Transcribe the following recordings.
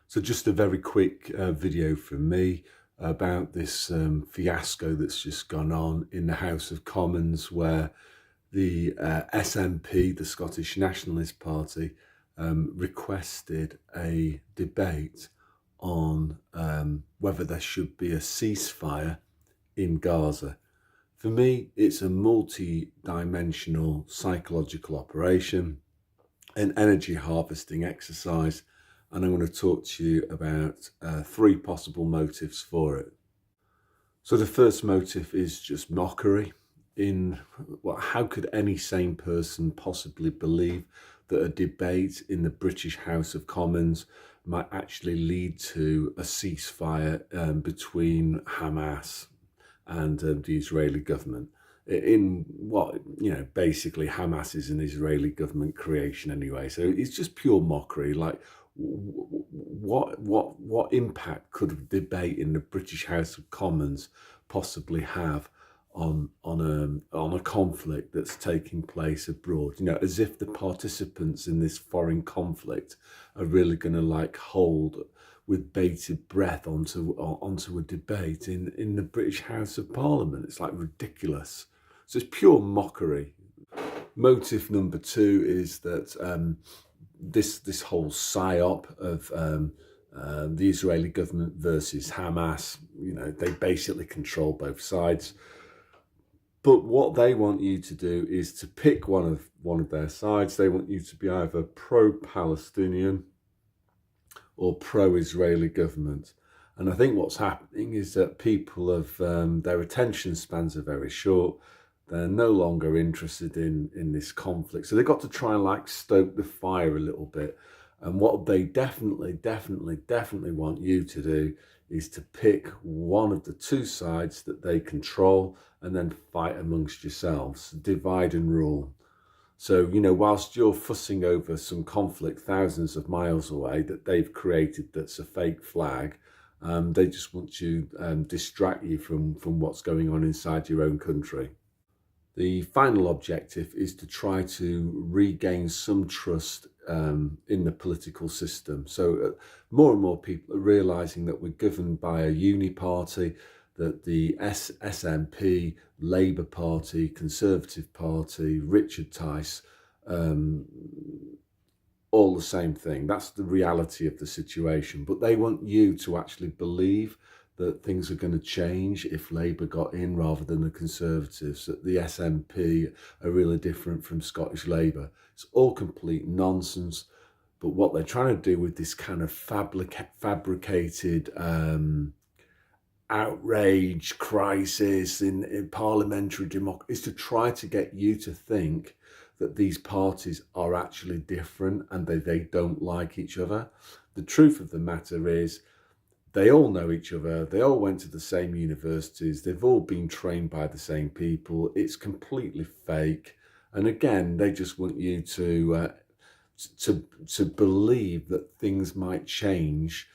So just a very quick video from me about this fiasco that's just gone on in the House of Commons, where the SNP, the Scottish Nationalist Party, requested a debate on whether there should be a ceasefire in Gaza. For me, it's a multi-dimensional psychological operation, an energy harvesting exercise, and I'm going to talk to you about three possible motives for it. So the first motive is just mockery. How could any sane person possibly believe that a debate in the British House of Commons might actually lead to a ceasefire between Hamas and the Israeli government? Basically Hamas is an Israeli government creation anyway, so it's just pure mockery. Like, what impact could a debate in the British House of Commons possibly have on a conflict that's taking place abroad? As if the participants in this foreign conflict are really going to hold with bated breath onto a debate in the British House of Parliament. It's ridiculous. So it's pure mockery. Motive number two is that this whole psyop of the Israeli government versus Hamas, they basically control both sides. But what they want you to do is to pick one of their sides. They want you to be either pro-Palestinian or pro-Israeli government. And I think what's happening is that people their attention spans are very short. They're no longer interested in this conflict. So they've got to try and stoke the fire a little bit. And what they definitely want you to do is to pick one of the two sides that they control and then fight amongst yourselves, divide and rule. So, whilst you're fussing over some conflict thousands of miles away that they've created that's a fake flag, they just want to distract you from what's going on inside your own country. The final objective is to try to regain some trust in the political system. So more and more people are realising that we're governed by a uni-party, that the SNP, Labour Party, Conservative Party, Richard Tice, all the same thing. That's the reality of the situation. But they want you to actually believe that things are going to change if Labour got in rather than the Conservatives, that the SNP are really different from Scottish Labour. It's all complete nonsense. But what they're trying to do with this kind of fabricated outrage crisis in parliamentary democracy is to try to get you to think that these parties are actually different and they don't like each other. The truth of the matter is, they all know each other. They all went to the same universities. They've all been trained by the same people. It's completely fake. And again, they just want you to believe that things might change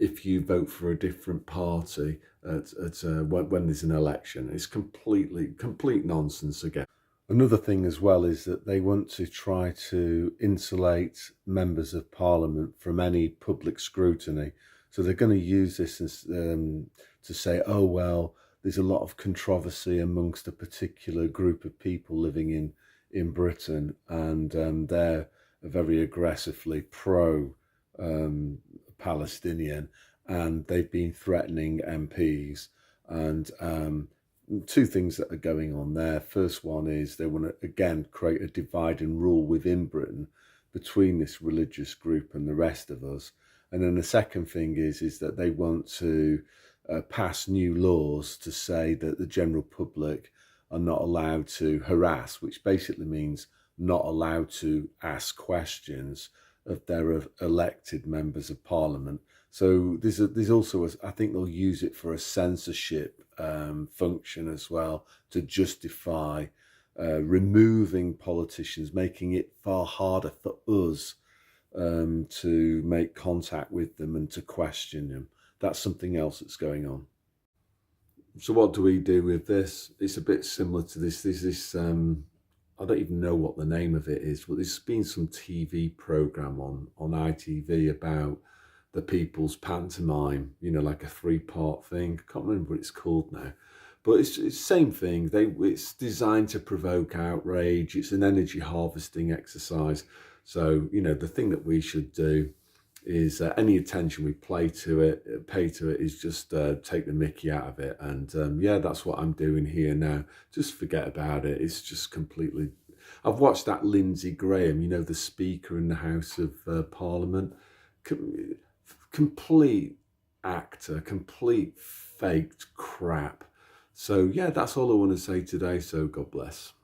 if you vote for a different party when there's an election. It's complete nonsense again. Another thing as well is that they want to try to insulate members of Parliament from any public scrutiny. So they're going to use this as, to say, oh, well, there's a lot of controversy amongst a particular group of people living in Britain, and they're very aggressively pro-Palestinian, and they've been threatening MPs. And two things that are going on there. First one is they want to, again, create a divide and rule within Britain between this religious group and the rest of us. And then the second thing is that they want to pass new laws to say that the general public are not allowed to harass, which basically means not allowed to ask questions of their elected members of Parliament. So there's also, I think they'll use it for a censorship function as well, to justify removing politicians, making it far harder for us to make contact with them and to question them. That's something else that's going on. So what do we do with this? It's a bit similar to this. There's this, I don't even know what the name of it is, but there's been some TV program on ITV about the people's pantomime, you know, like a 3-part thing. I can't remember what it's called now. But it's the same thing. It's designed to provoke outrage. It's an energy harvesting exercise. So, you know, the thing that we should do is any attention we pay to it is just take the mickey out of it. And yeah, that's what I'm doing here now. Just forget about it. It's just completely... I've watched that Lindsey Graham, you know, the Speaker in the House of Parliament. Complete actor, complete faked crap. So yeah, that's all I want to say today. So God bless.